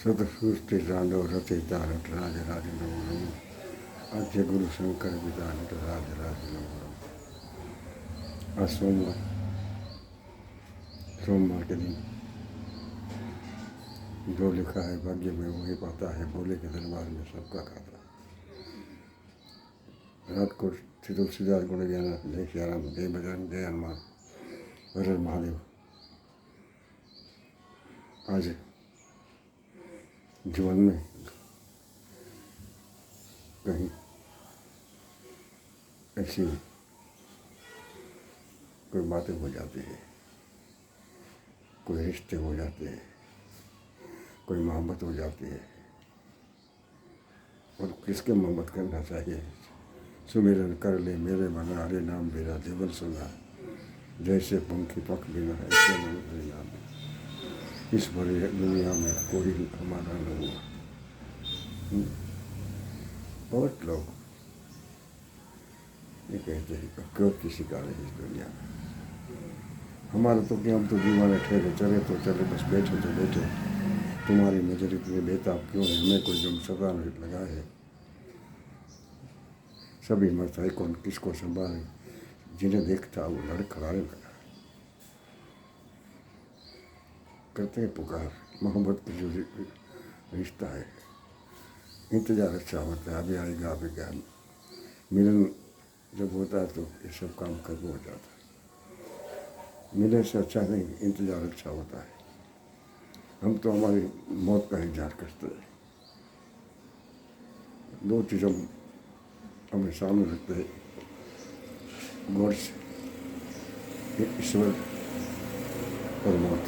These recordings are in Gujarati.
सतसृष्टि तांडव रचयिता नटराज राज नमो नमो आद्य गुरु शंकर पिता नटराज राज नमो नमो। आज सोमवार के दिन जो लिखा है भाग्य में वही पाता है, बोले के दरबार में सबका खाता। रात को श्री तुलसीदास गुण ज्ञान जय सियाराम, जय बजरंग, जय हनुमान, हर हर महादेव। आज जीवन में कहीं ऐसी कोई बातें हो जाती है, कोई रिश्ते हो जाते हैं, कोई मोहब्बत हो जाती है, और किसके मोहब्बत करना चाहिए। सुमिरन कर ले मेरे मन हरे नाम मेरा जीवन सुना, जैसे पंखी पख बिना ऐसे मन हरे नाम। इस भरी दुनिया में कोई हमारा न हुआ। बहुत लोग ये कहते हैं कि क्यों किसी का नहीं इस दुनिया में। हमारा तो क्या, हम तो दीवाने ठहरे, चले तो चले, बस बैठे तो बैठे। तुम्हारी नजर इतनी बेताब क्यों है, हमें कोई गम सदा नहीं लगा है। सभी मत है, कौन किसको संभाले, जिन्हें देखता वो लड़खड़ाने लगा। करते हैं पुकार, मोहब्बत की जो रिश्ता है, इंतजार अच्छा होता है, अभी आएगा अभी क्या। मिलन जब होता है तो ये सब काम खत्म हो जाता है। मिलने से अच्छा नहीं, इंतजार अच्छा होता है। हम तो हमारी मौत का इंतजार करते हैं। दो चीज़ों हमें सामने रखते हैं, गॉड से, ईश्वर और मौत।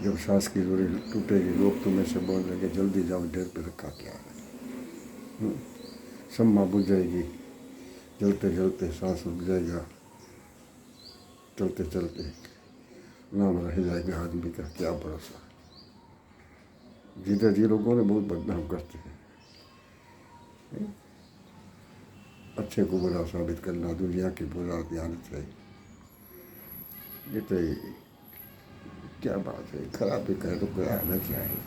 जब सांस की डोरी टूटेगी, लोग तुम्हें से बोल लगे जल्दी जाओ, ढेर पे रखा क्या है। सम्मा बुझ जाएगी, जलते जलते सांस रुक जाएगा, चलते चलते नाम रह जाएगा आदमी का क्या भरोसा। जीते जी लोगों ने बहुत बदनाम करते हैं। अच्छे को बुरा साबित करना दुनिया की बुरा आदत है। ये तो क्या बात है, खराब भी कहे तो कोई आना क्या है।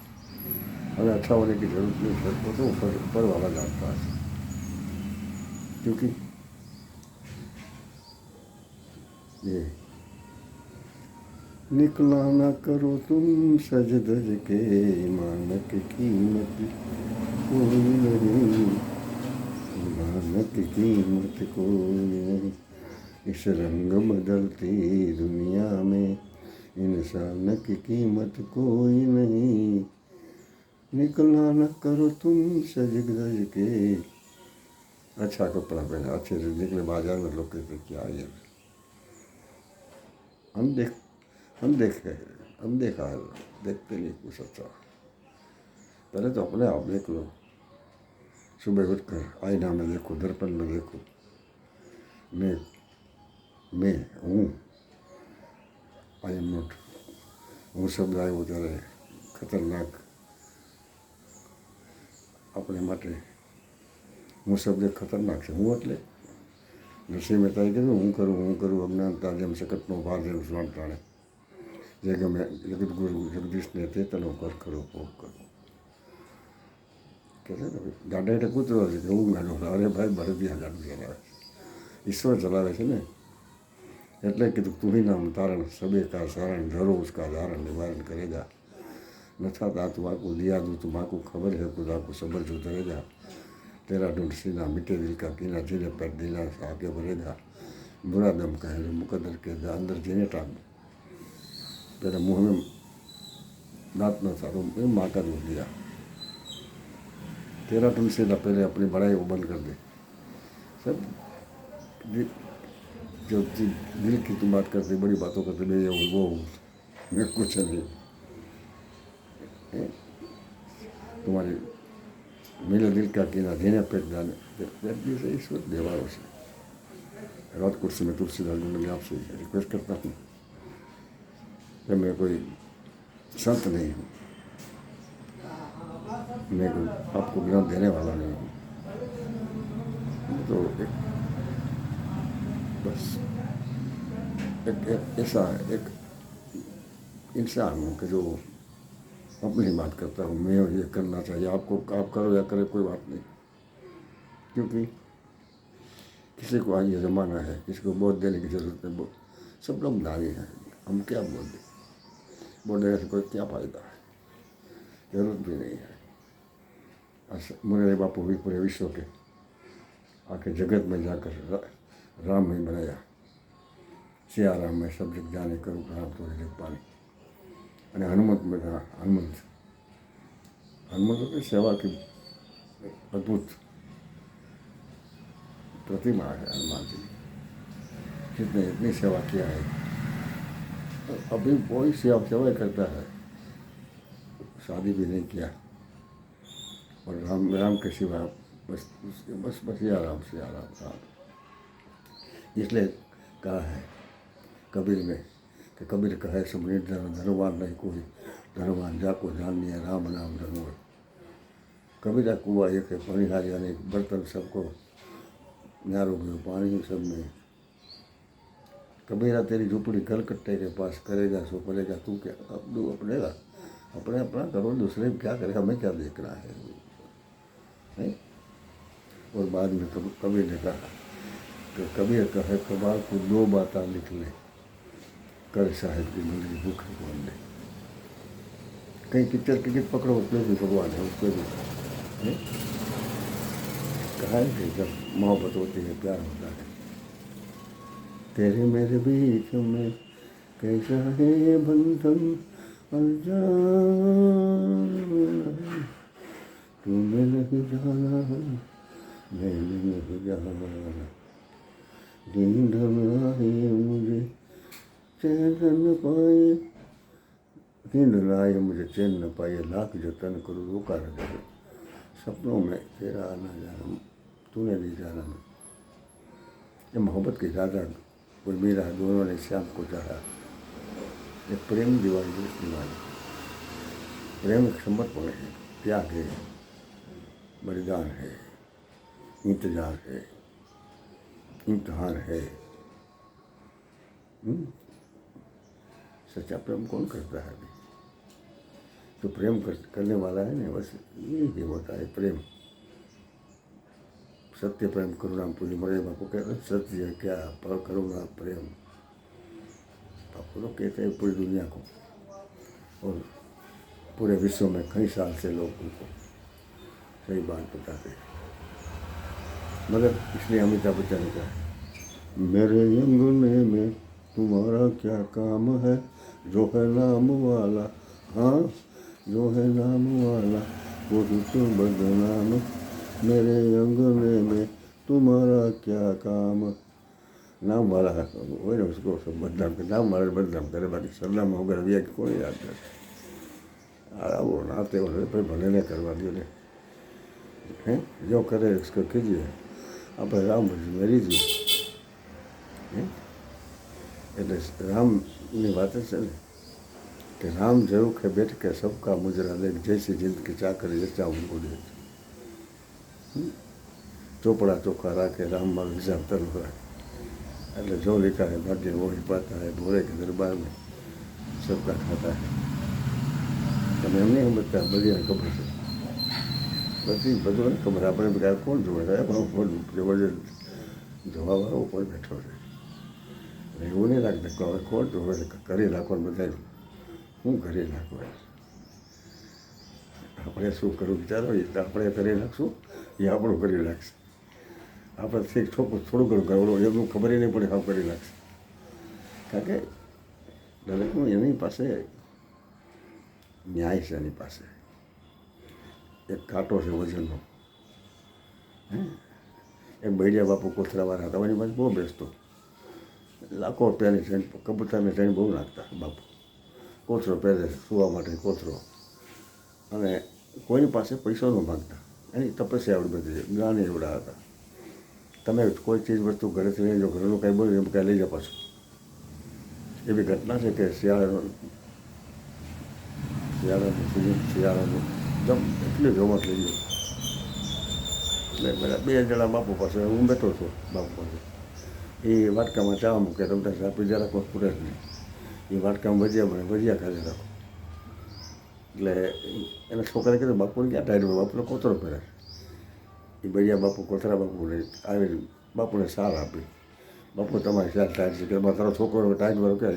हमें अच्छा होने की जरूरत नहीं है, वो तो ऊपर वाला जानता है। क्योंकि ये निकला ना करो तुम सज धज के, मानक कीमत कोई नहीं, मानक कीमत कोई नहीं। इस रंग बदलती दुनिया में इंसान की कीमत कोई नहीं। निकला न करो तुम सज धज के। अच्छा कपड़ा पहना, अच्छे से निकले बाजार में, लोग कहते क्या ये। हम देखा है, देखते नहीं कुछ अच्छा। पहले तो अपने आप देख लो, सुबह उठकर आईना में देखो, दर्पण में देखो, मैं हूँ, आई एम नॉट। હું શબ્દ આવ્યો ત્યારે ખતરનાક આપણે માટે હું શબ્દ ખતરનાક છે। હું એટલે નરસિંહ મહેતાએ કીધું હું કરું અજ્ઞાનતા જેમ શકટનો ભાર જેમ સ્વામ તાણે, જે ગમે જગતગુરુ જગદીશને તે તનો કર ખરો ભોગ કરો। કે છે ને ગાડા એટલે કૂતરો છે કે હું ગાડો, અરે ભાઈ ભરતિયા ગાડું ચલાવે, ઈશ્વર ચલાવે છે ને। એટલે કીધું તું ही नाम तारण सबे का सारण, धरो उसका धारण निवारण करेगा। नथा तात वाको दिया दू तुम्हाको खबर है खुदा को सबर जो करेगा। तेरा ढूंढ सीना मिटे दिल का कीना, जिन्हें पर देना आगे बढ़ेगा। बुरा दम कहे जो मुकदर के अंदर जिन्हें टांग, तेरा मुँह में दांत न था तो माँ का दूध दिया। तेरा ढूंढ सीना पहले अपनी बड़ाई को बंद कर दे। सब जो दिल की तुम बात करते, बड़ी बातों करते, मैं वो मैं कुछ नहीं। तुम्हारे मेरे दिल का कीना देने पेट जाने से ईश्वर देवारों से। रात कुर्सी में तुलसीदास जी मैं आपसे रिक्वेस्ट करता हूँ कि मैं कोई संत नहीं हूँ, मैं कोई आपको ज्ञान देने वाला नहीं हूँ। तो बस एक ऐसा एक इंसान हूँ कि जो अपनी बात करता हूँ, मैं ये करना चाहिए, आपको आप करो या करे कोई बात नहीं, क्योंकि किसी को आज ये ज़माना है, किसी को वोट देने की ज़रूरत है, सब लोग नारी हैं, हम क्या बोल दें, वोट देने से कोई क्या फ़ायदा है, जरूरत भी नहीं है। मुरारी बापू भी पूरे विश्व के आके जगत में जाकर राम ही बनाया, सिया राम में सब जग जाने करूँ राम तो जग पानी, અને હનુમંત બધા હનુમંત की सेवा की अद्भुत प्रतिमा है हनुमान जी, जिसने इतनी सेवा किया है। तो अभी कोई सेवा करता है, शादी भी नहीं किया, और राम के सिवा बस बस या राम राम। इसलिए कहा है कबीर ने कि कबीर कहे सब निर्धन धनवान नहीं कोई, धनवान जाको जानिए राम नाम धनोर। कबीरा कुआ एक है, पानी हारी अनेक बर्तन सबको न्यारो गयो पानी सब में। कबीरा तेरी झोपड़ी कलकत्ते के पास, करेगा सो करेगा तू क्या अपने अपना करो, दूसरे क्या करे, हमें क्या देखना है, नहीं? और बाद में कबीर ने कहा कि कबीर कहे कबार को दो बातें लिख ले, कर साहिब की मंदिर भूख कौन ले। कहीं पिक्चर टिकट पकड़ो उसमें भी भगवान है, उसमें भी कहा है कि जब मोहब्बत होती है, प्यार होता है, तेरे मेरे बीच में कैसा है बंधन अनजान, तूने नहीं जाना मैंने नहीं जाना, नींद में आए मुझे चैन न पाए, नींद न आए मुझे चैन न पाए, लाख जतन करूँ रोका न जाए, सपनों में तेरा आना जाना तूने नहीं जाना। ये मोहब्बत की राधा और मीरा दोनों ने श्याम को चाहा, ये प्रेम दीवानी दीवानी, प्रेम समर्पण है, त्याग है, बलिदान है, इंतजार है, इम्तिहान है। सच्चा प्रेम कौन करता है अभी? तो प्रेम करने वाला है ना, बस यही होता है प्रेम। सत्य प्रेम करुणा पूरी मुरारी बापू कहते हैं, सत्य क्या पर करुणा प्रेम, बापू लोग कहते हैं पूरी दुनिया को, और पूरे विश्व में कई साल से लोग उनको सही बात बताते हैं। मगर इसलिए अमिताभ बच्चन ने कहा, मेरे अंगने में तुम्हारा क्या काम है, जो है नाम वाला, हाँ जो है नाम वाला वो तो बदनाम, मेरे अंगने में तुम्हारा क्या काम। नाम वाला है वही ना, उसको सब बदनाम कर, नाम वाला बदनाम करे, बाकी सरनाम वगैरह भी कौन याद करे। वो नाते पर भले ने करवा दियो ने, हैं जो करे उसको कीजिए, आप राम मेरी जी એટલે રામની વાત છે ને કે રામ જેવું કે બેઠ કે સબકા મુજરા દેખ, જैसी जिंदगी चाकरी जचा उनको दे, ચોપડા ચોખ્ખા રાખે, રામમાં હિસાબ તરફ રાખે, એટલે जो लिखा है भाग्य वो ही पाता है, भोरे के दरबार में सबका खाता है। તમે એમ નહીં સમજતા, બધી ખબર છે, બધી બધું ને ખબર, આપણે કોણ જોવે, કોણ જોવાવાળો કોઈ બેઠો છે, એવું નહીં રાખતા કે હવે કોણ જોવે, કરી નાખવાનું બધા, હું કરી નાખવા, આપણે શું કરવું વિચારો, એ આપણે કરી નાખશું, એ આપણું કરી નાખશે, આપણે ઠીક થોડું ઘણું કરવું, એમનું ખબર નહીં પડે, હા કરી નાખશે, કારણ કે દરેકનું એની પાસે ન્યાય છે, એની પાસે એક કાંટો છે વજનનો। એક બૈડિયા બાપુ કોથરાવાળા હતા, એની પાસે બહુ બેસતો, લાખો પહેરી છે, કબૂતરને જઈને બહુ નાખતા બાપુ, કોથરો પહેરે સુવા માટે કોથરો, અને કોઈની પાસે પૈસો ન માગતા, એની તપસ્યા આવડી બધી, જ્ઞાન એવડા હતા। તમે કોઈ ચીજ વસ્તુ ઘરેથી લઈ જાઓ, ઘરનું કાંઈ બોલ્યું એમ કાંઈ લઈ જાઓ પાછું। એવી ઘટના છે કે શિયાળાનું જમ એટલી જોમત લઈ ગયો, એટલે બધા બે જણા બાપુ પાસે, હું બેઠો છું બાપુ પાસે, એ વાટકામાં ચા મૂકે, તમને ચા પીધા રાખો પૂરે જ નહીં, એ વાટકામાં ભજીયા બને, ભજીયા ખાધે રાખો, એટલે એના છોકરાએ કીધું બાપુને ક્યાં ટાઈટ બાપુને કોતરો પહેરે. એ બળિયા બાપુ કોતરા બાપુને આવી બાપુને સાર આપી. બાપુ તમારી સાર ટાઈટ છે કે એમાં તારો છોકરો ટાઈટ વાળો કહે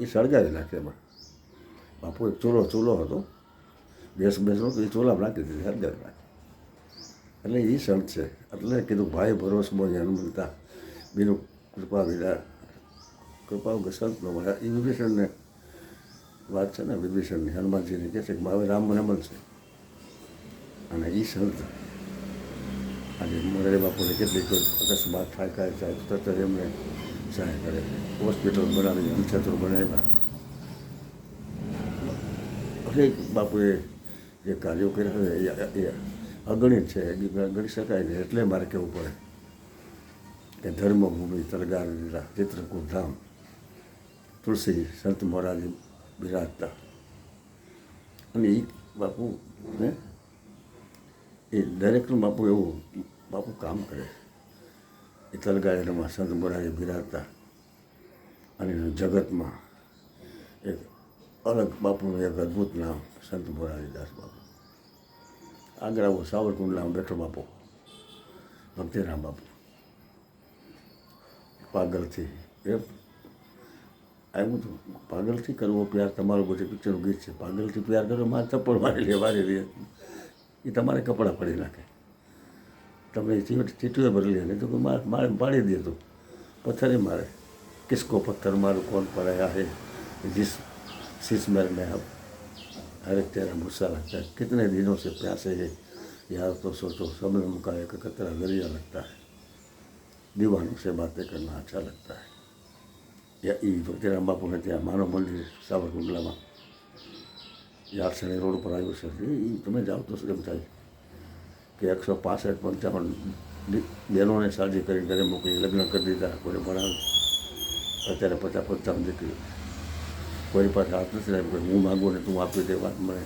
એ સળગાવી નાખે એમાં. બાપુ એક ચૂલો હતો, ગેસ નહોતો, એ ચૂલામાં નાખી દીધી, સળગાવી નાખે. એટલે એ સંત છે. એટલે કીધું ભાઈ ભરોસ બોય હનુમંતા બીનું કૃપા વિના કૃપા સંતનો મળે. એ વિભીષણને વાત છે ને, વિભીષણની હનુમાનજીને કહે છે કે હવે રામ મને મળશે. અને એ સંત આજે મોરારી બાપુને કેટલીક અકસ્માત થાય તરત જ એમને સહાય કરે. હોસ્પિટલ બનાવી, અનક્ષેત્રો બનાવ્યા. હરેક બાપુએ જે કાર્યો કર્યા એ અગણિત છે, ગણી શકાય નહીં. એટલે મારે કહેવું પડે કે ધર્મભૂમિ તલગાર લીલા ચિત્રકૂટ ધામ તુલસી સંત મોરારી બિરાજતા. અને એ બાપુ ને એ દરેકનું બાપુ એવું બાપુ કામ કરે. એ તલગાયરમાં સંત મોરારી બિરાજતા અને જગતમાં એક અલગ બાપુનું એક અદ્ભુત નામ સંત મોરારીદાસ બાપુ. આગ્રાઓ સાવરકુંડલામાં બેઠો બાપુ ભક્તિરામ બાપુ. પાગલથી એ આવ્યું હતું, પાગલથી કરવો પ્યાર તમારું બધું પિક્ચરનું ગીત છે. પાગલથી પ્યાર કરો, મારે ચપ્પડ વારી લે એ તમારે કપડાં પડી નાખે. તમને ચીટીઓ ભરી લે નહીં તો મારે પાડી દે તો પથ્થરે મારે. કિસકો પથ્થર મારું કોણ પડાયા હે जिस मेरे में अब हर एक तेरा गुस्सा लगता है, कितने दिनों से प्यासे है यार, तो सोचो सबनम का एक कतरा दरिया लगता है, दीवानों से बातें करना अच्छा लगता है. या એ ભક્તિરામ બાપુને ત્યાં માનવ મંદિર સાવરકુંડલામાં યાર્સણી રોડ પર આવ્યું છે. એ તમે જાઓ તો એમ થાય કે 165-55 બહેનોને સાજી કરી ઘરે મોકલી, લગ્ન કરી દીધા, કોઈને ભણાવ્યું. અત્યારે 50-55 દીકરી. કોઈ પાસે હાથ નથી લાવ્યો કે હું માગું ને તું આપી દે. વાત મને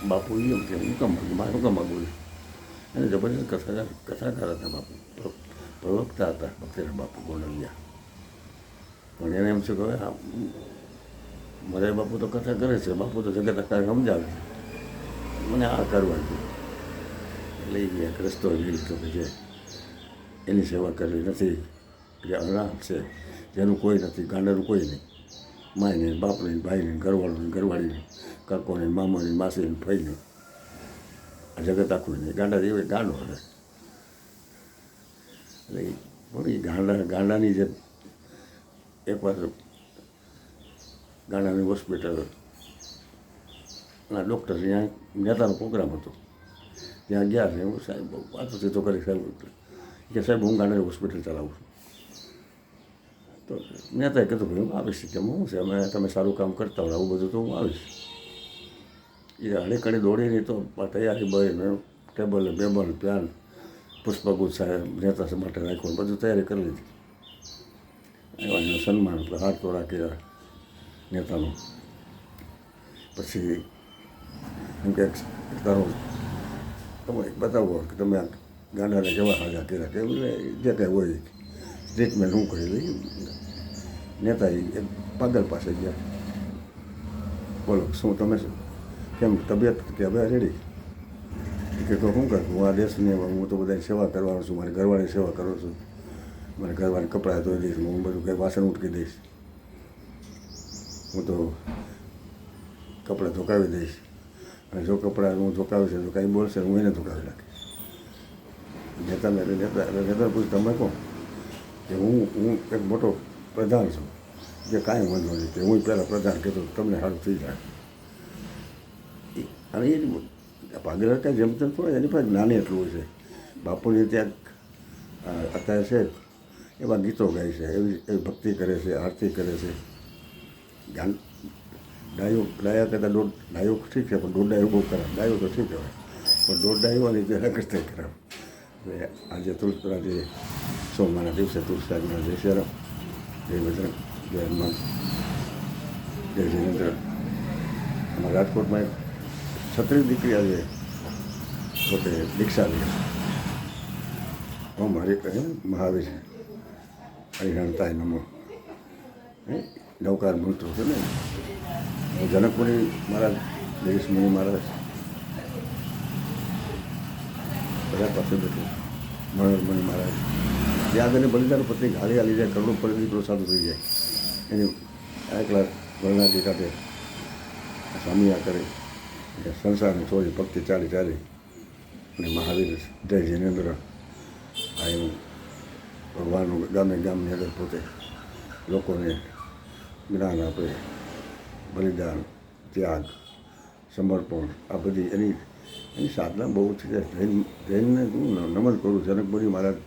બાપુ એમ કે હું કામ માગું, મારું કામ માગું. એને જબરજસ્ત કથાકાર હતા બાપુ, પ્રવક્તા હતા ભક્તિરામ બાપુ ગોંડલિયા. પણ એને એમ છે કે હવે મારે બાપુ તો કથા કરે છે, બાપુ તો જગત આખા સમજાવે છે, મને આ કરવા દે. એટલે એ એક રસ્તો એવી લીધો કે જે એની સેવા કરવી નથી, જે અનાથ છે, જેનું કોઈ નથી, ગાંડાનું કોઈ નહીં, માયને બાપને ભાઈને ઘરવાળું ઘરવાળીને કાકોને મામાને માસીને ફઈને આ જગત આખું નહીં. ગાંડા જેવી ગાંડો હશે. એટલે એ ગાંડાની જે એકવાર ગાંડાની હોસ્પિટલ ડૉક્ટર ત્યાં નેતાનો પ્રોગ્રામ હતો, ત્યાં ગયા છે. હું સાહેબ વાતો તો કરી સાહેબ કે સાહેબ હું ગાંડાની હોસ્પિટલ ચલાવું છું. તો નેતાએ કીધું કે હું આવીશ. કે હું છે અમે તમે સારું કામ કરતા હોય આવું બધું તો હું આવીશ. એ હળીકડી દોડીને તો તૈયારી બળીને ટેબલ બેબલ પ્યાન પુષ્પગુચ્છ સાહેબ નેતા માટે રાખ્યું, બધું તૈયારી કરી લીધી. આવ્યા એનું સન્માન હાથ તો રાખ્યા નેતાનું. પછી એમ કે તારો તમે બતાવો કે તમે ગાંડાને કેવા હાજા કર્યા કે જે કાંઈ હોય ટ્રીટમેન્ટ હું કરી લઈ. નેતા એ પાગલ પાસે ગયા, બોલો શું તમે કેમ તબિયત કે હવે રેડી? કે તો શું કરું, હું આ દેશની હું તો બધાની સેવા કરવાનો છું, મારી ઘરવાળીની સેવા કરું છું, મારે ઘરવાળી કપડાં ધોઈ દઈશ, હું બધું કંઈ વાસણ ઉટકી દઈશ, હું તો કપડાં ધોકાવી દઈશ. અને જો કપડાં હું ધોકાવીશ તો કાંઈ બોલશે હું એને ધોકાવી નાખીશ. નેતા પૂછ તમે કહો કે હું એક મોટો પ્રધાન છું, જે કાંઈ વાંધો નહીં, કે હું પહેલાં પ્રધાન કીધું તમને સારું થઈ જાય. અને એ પાગલ હતા જેમ તેમ થોડા એની પાસે જ્ઞાની એટલું હોય છે. બાપુની ત્યાં અત્યારે છે એવા ગીતો ગાય છે, એવી ભક્તિ કરે છે, આરતી કરે છે. ડાયો કરતાં ડાયો ઠીક છે, પણ દોઢ ડાયો બહુ ખરાબ. ડાયો તો ઠીક કહેવાય, પણ દોઢ ડાયો અને તે કરતા ખરાબ. એટલે આજે આજે સોમવારના દિવસે તુલસીના જય શ્રી રામ, જય બજરંગ, જય હનુમાન, જય જિનેન્દ્ર. અમારા રાજકોટમાં એક છત્રી દીકરી આજે પોતે દીક્ષા લે છે. ઓમ હરિ મહાવીર હરિહંતાય નમો. નવકાર મંત્રો છે ને, જનકપુરી મહારાજ દેશ મુનિ મહારાજ બધા પાસે બેઠું મનોહર મુનિ મહારાજ ત્યાં આગળ બલિદાન પત્ની હાલી હાલી જાય, કરોડો પરિધિ સાધુ થઈ જાય. એની એકલા વર્ણાજી કાઢે, સ્વામિયા કરે, સંસારની છોડી ભક્તિ ચાલી ચાલી અને મહાવીર જય જિનેન્દ્ર આ એનું ભગવાનનું ગામે ગામની અંદર પોતે લોકોને જ્ઞાન આપે. બલિદાન, ત્યાગ, સમર્પણ આ બધી એની સાધના બહુ છે. જૈનને હું નમન કરું. જનકપુરી મહારાજ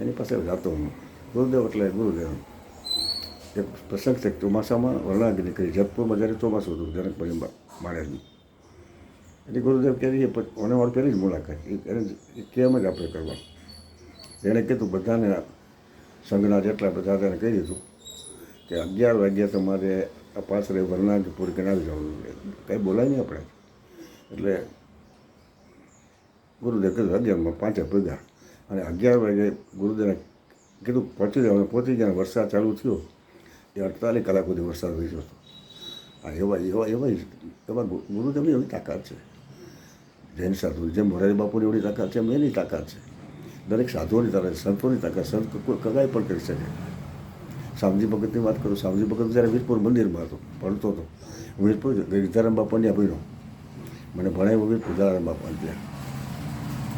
એની પાસે જાતો હું. ગુરુદેવ એટલે ગુરુદેવ. એક પ્રસંગ છે, ચોમાસામાં વર્ણાગી નીકળી, જતપુરમાં જ્યારે ચોમાસું હતું જનકપુરી મહારાજનું, એટલે ગુરુદેવ કહે મને વાળ પહેલી જ મુલાકાત એને કેમ જ આપણે કરવાનું. એણે કીધું બધાને સંઘના જેટલા બધા તેને કહી દીધું કે 11 વાગ્યા તમારે આ પાછળ વર્ણાગ પૂરી કરીને આવી જવાનું. કંઈ બોલાય નહીં આપણે. એટલે ગુરુદેવ કીધું 11માં 5 ભેગા અને 11 વાગે ગુરુદેવને કીધું પહોંચી જવાનું. પહોંચી ગયા. વરસાદ ચાલુ થયો એ 48 કલાક સુધી વરસાદ રહ્યો હતો. આ એવા ગુરુદેવની એવી તાકાત છે. જૈન સાધુ જેમ મોરારી બાપુની એવી તાકાત છે, એમ એની તાકાત છે. દરેક સાધુઓની તાકાત, સંતોની તાકાત. સંત કોઈ કગાઈ પણ કરી શકે. શામજી ભગતની વાત કરું. શામજી ભગત જ્યારે વીરપુર મંદિરમાં હતો, ભણતો હતો. વીરપુર ગીધારામ બાપાની ભણ્યો. મને ભણાવ્યો વીરપુર જલારામ બાપાને ત્યાં.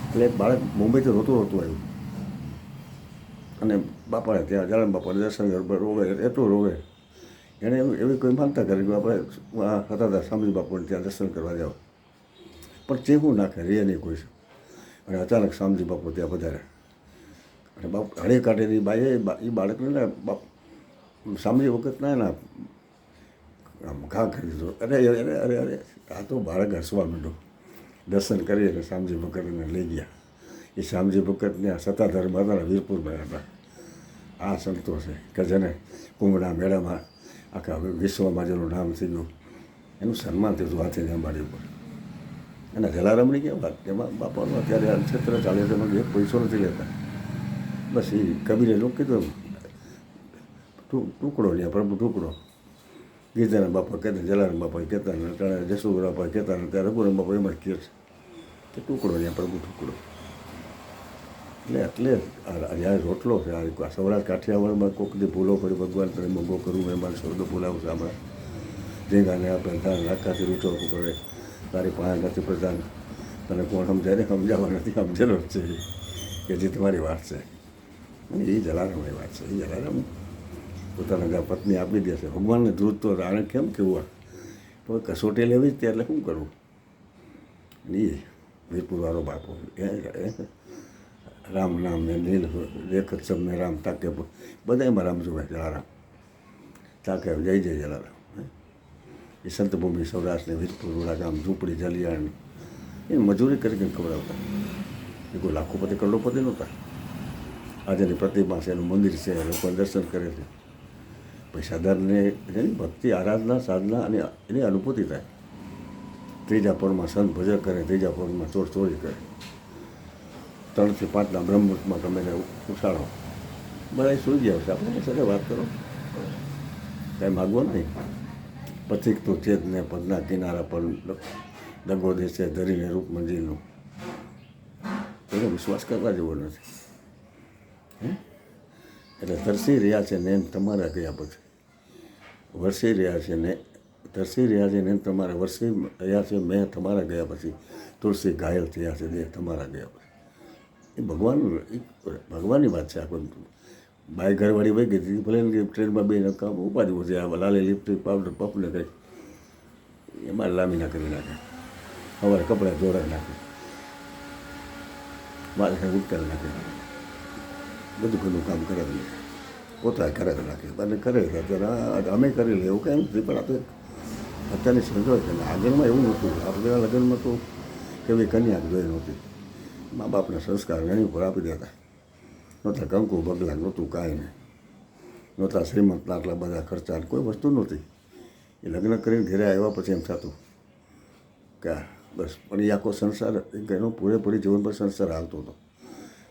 એટલે એક બાળક મુંબઈથી રોતું આવ્યું અને બાપાને ત્યાં જલારામ બાપાને દર્શન રોવે, એટલું રોવે. એણે એવી કોઈ માનતા કરી કે આપણે હતા હતા શામજી બાપુને ત્યાં દર્શન કરવા જાવ, પણ ચેવું નાખે રે નહીં કોઈ. અને અચાનક શામજી બાપુ ત્યાં પધાર્યા અને બાપ હળે કાઢેલી બાઈએ એ બાળકને ને બાપ શામજી વખતના એના આમ ઘા કરી દીધો. અરે આ તો બાળક હસવા માંડ્યો. દર્શન કરી અને શામજી ભગતને લઈ ગયા. એ શામજી ભગતને આ સત્તાધારમાં હતા, વીરપુરમાં હતા. આ સંતો છે કે જેને કુંભના મેળામાં આખા વિશ્વમાં જેનું નામ થઈ ગયું, એનું સન્માન થયું હતું હાથીની અંબાડી ઉપર. અને જલારામની કેમ વાત, એમાં બાપાનું અત્યારે આ ક્ષેત્ર ચાલે છે, એમાં એક પૈસો નથી લેતા. બસ એ કબીરે લોકો કીધું ટુકડો લ્યા પ્રભુ ટુકડો. ગીધારામ બાપા કહેતા, જલારામ બાપા કહેતા ને ત્યારે જસુરા બાપા કહેતા ને ત્યારે રઘુરામ બાપા એમ જ કહે છે કે ટુકડો લ્યા પ્રભુ ટુકડો. એટલે જ્યારે રોટલો છે આ સૌરાષ્ટ્ર કાઠિયાવાડમાં કોઈક દી ભૂલો પડી, ભગવાન તને મોગો કરું એમાં સ્વર્ગ બોલાવશે. હમણાં જેગાને આપણે ધાન રાખવાથી રૂચો કરે, તારી પાસે નથી પ્રધાન, તને કોણ સમજાય ને સમજાવવા નથી, સમજેલો જ છે કે જે તમારી વાત છે. અને એ જલારામની વાત છે. એ જલારામ પોતાના પત્ની આપી દે છે. ભગવાનને દૂધ તો આને કેમ કેવું તો કસોટી લેવી જ એટલે શું કરવું. એ વીરપુરવાળો બાપો રામ નામ ને નીલ લેખક સબને રામ તાકે બધા એમાં રામ જોવાય. જલારામ તાકે જય જય જલારામ. એ સંતભૂમિ સૌરાષ્ટ્રને વીરપુર વડા ગામ ઝૂંપડી જલિયાણ એ મજૂરી કરીને ખવડાવતા. એ કોઈ લાખોપતિ કરોડોપતિ નહોતા. આજેની પ્રતિમા છે, એનું મંદિર છે, લોકો દર્શન કરે છે. પૈસાદારને એની ભક્તિ, આરાધના, સાધના અને એની અનુભૂતિ થાય. ત્રીજા પરમાં સંત ભજન કરે, ત્રીજા પરમાં ચોરી કરે. 3 થી 5ના બ્રહ્મુહૂર્તમાં તમે એને ઉછાળો, બધા સુઈ ગયા છે. આપણે સાથે વાત કરો, કાંઈ માગવો નહીં. પથિક તો ચેતને પદના કિનારા પર દગો દેશે ધરીને રૂપ મંજિલનું. એનો વિશ્વાસ કરવા જેવો નથી. એટલે તરસી રહ્યા છે નેન તમારા ગયા પછી, વરસી રહ્યા છે ને તરસી રહ્યા છે નેન તમારા વરસી રહ્યા છે મેં તમારા ગયા પછી, તુલસી ઘાયલ થયા છે દેહ તમારા ગયા પછી. એ ભગવાનની વાત છે. આ બાય ઘરવાળી વહી ગઈ હતી, ભલે કે ટ્રેનમાં બે કામ ઉપાધિ છે. આ લાલે લિપસ્ટિક પાવડર પપને કંઈ એમાં લામીના કરી નાખે, સવારે કપડાં જોડાઈ નાખે, માથે ઉટકારી નાખે, બધું ઘરનું કામ કરે જ નહીં, પોતા કરે જ નાખે અને કરે અત્યારે અમે કરી લે એવું કંઈ નથી. પણ આ તો અત્યારની સમજો છે ને. આગળમાં એવું નહોતું. આપણા લગ્નમાં તો કેવી કન્યા જોઈ નહોતી. મા બાપના સંસ્કાર એની ઉપર આપી દેતા. નહોતા કંકુ બગલા, નહોતું કાંઈ નહીં, નહોતા શ્રીમંતના આટલા બધા ખર્ચા, કોઈ વસ્તુ નહોતી. એ લગ્ન કરીને ઘરે આવ્યા પછી એમ થતું કે બસ. પણ એ આખો સંસાર એનો પૂરેપૂરી જીવન પર સંસાર હાલતો હતો.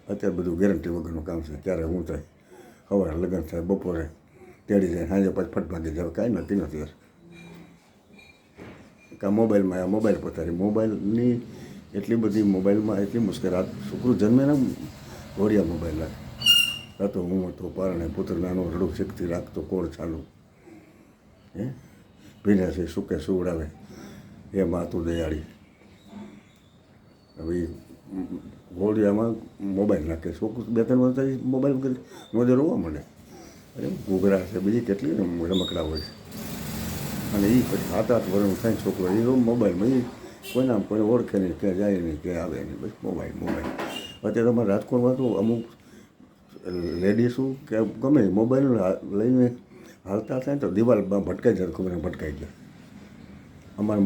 અત્યારે બધું ગેરંટી વગરનું કામ છે. ક્યારે હું થાય, સવારે લગ્ન થાય, બપોરે તેડી જાય, સાંજે પાછી ફટ ભાગી જાય, કાંઈ નક્કી નથી. કે મોબાઈલમાં આ મોબાઈલ પતારી મોબાઈલની એટલી બધી મોબાઈલમાં એટલી મુશ્કેલ છોકરું જન્મે ને ઘોડિયા મોબાઈલ લાગે તો હું હતો પારણે પુત્ર નાનો રડું શીખતી રાખતો કોળ ચાલુ હે ભીને છે સુકે સુવડાવે એ માતું દયાળી હવે ઘોડિયામાં મોબાઈલ નાખે છોકરું 2-3 વર્ષ મોબાઈલ કરી નોંધે રોવા મળે અરે ઘૂઘરા છે બીજી કેટલી રમકડા હોય છે અને એ પછી 7-8 વર્ષનું થાય છોકરો એ મોબાઈલમાં એ કોઈના કોઈને ઓળખે નહીં ક્યાં જાય નહીં ક્યાં આવે નહીં બસ મોબાઈલ અત્યારે તમારે રાજકોટમાં તો અમુક લેડીઝો કે ગમે મોબાઈલ લઈને હાલતા થાય તો દિવાલમાં ભટકાઈ જાય ખબર ભટકાઈ ગયા અમારે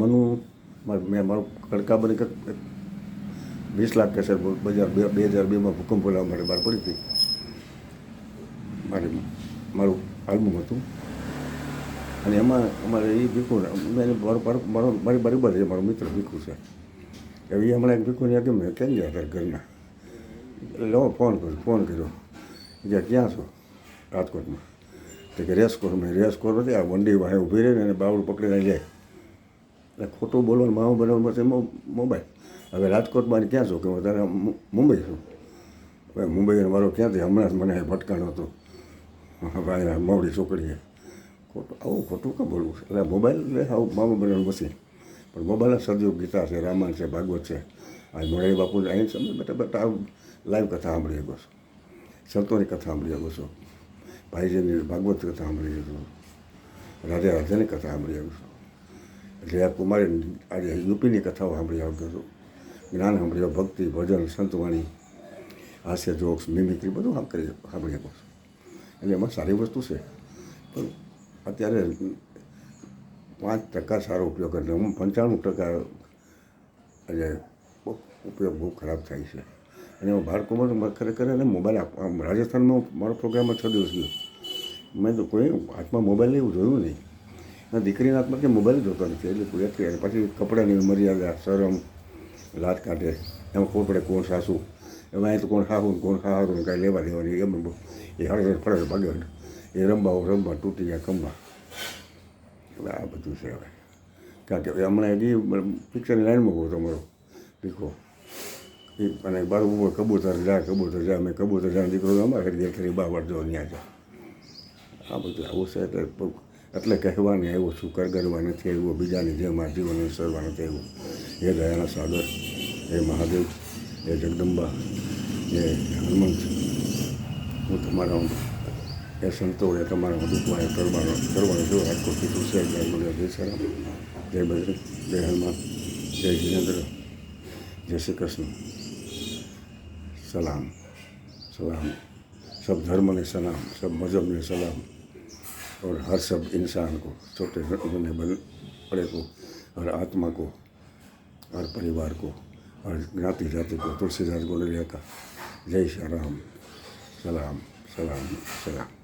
મેં મારું કડકા બની 20 લાખ કેસર 2002માં ભૂકંપ બોલાવવા માટે બહાર પડી હતી મારું આલ્બમ હતું અને એમાં અમારે એ ભીખું મારી બરાબર છે મારો મિત્ર ભીખું છે હવે એ હમણાં એક ભીખું ત્યાં કેમ કેમ ગયા તારા ઘરના એટલે ફોન કર્યો કે ક્યાં છો રાજકોટમાં તો કે રેસકોર નથી આ વંડી વાહે ઊભી રહી ને એને બાવડું પકડીને જાય એટલે ખોટું બોલવાનું માવું બનાવવાનું પછી મોબાઈલ હવે રાજકોટમાં ક્યાં છો કે હું તારે મુંબઈ છું હવે મુંબઈ મારો ક્યાંથી હમણાં જ મને ભટકાણો હતો ભાઈ માવડી છોકરીએ આવું ખોટું કાં બોલવું છે એટલે મોબાઈલ એટલે આવું મામા બનાવવાનું મશીન પણ મોબાઈલના સદયુગ ગીતા છે રામાયણ છે ભાગવત છે આ મોરારી બાપુ અહીં સમજ બેટા આ લાઈવ કથા સાંભળી શકો છો સંતોની કથા સાંભળી શકો છો ભાઈજીની ભાગવત કથા સાંભળી શકો છો રાજાની કથા સાંભળી શકો છો એટલે આ કુમારી આજે યુપીની કથાઓ સાંભળી શકો છો જ્ઞાન સાંભળી ભક્તિ ભજન સંતવાણી હાસ્ય જોક્સ મિમિક્રી બધું સાંભળી શકો છો એટલે એમાં સારી વસ્તુ છે પણ અત્યારે 5% સારો ઉપયોગ કરે 95% આજે ઉપયોગ બહુ ખરાબ થાય છે અને એમાં બાળકોમાં ખરેખર એને મોબાઈલ રાજસ્થાનમાં મારો પ્રોગ્રામમાં 6 દિવસ ગયો મેં તો કોઈ હાથમાં મોબાઈલ એવું જોયું નહીં અને દીકરીના હાથમાં કે મોબાઈલ જોતો નથી એટલે કોઈ એટલી પછી કપડાની મર્યાદા શરમ લાત કાઢે એમાં ખબર પડે કોણ સાસુ એમાં અહીં તો કોણ સાસુ કોણ સારું કાંઈ લેવા દેવાની એમ એ હળે ફળે ભાગે એ રમવા તૂટી ગયા ખંભા એટલે આ બધું છે હવે કારણ કે હમણાં હજી પિક્ચરની લાઈનમાં ગયો તમારો દીકરો એ અને બારું ઉપર કબૂતર જા મેં કબૂતર જા દીકરો અમારે ઘેર ખરી બાવળ જો ત્યાં જા આ બધું આવું છે એટલે કહેવાને આવ્યો છું કરગરવા નથી આવ્યો બીજાની જેમ આ જીવન અનુસરવા નથી આવ્યો એ દયાના સાગર એ મહાદેવ એ જગદંબા એ હનુમંત હું તમારા એ સંતો એ તમારા દુઃખમાં એ કરવાનો જો રાજકોટથી તુલસી જય સરામ જય બજરંગ જય હનુમાન જય जिनेन्द्र जय श्री कृष्ण सलाम सब धर्म ने सलाम सब मजहब ने सलाम और हर सब इंसान को छोटे बने बड़े को हर आत्मा को हर परिवार को हर ज्ञाति जाति को तुलसीदास गोलरिया का जय श्री राम सलाम सलाम सलाम।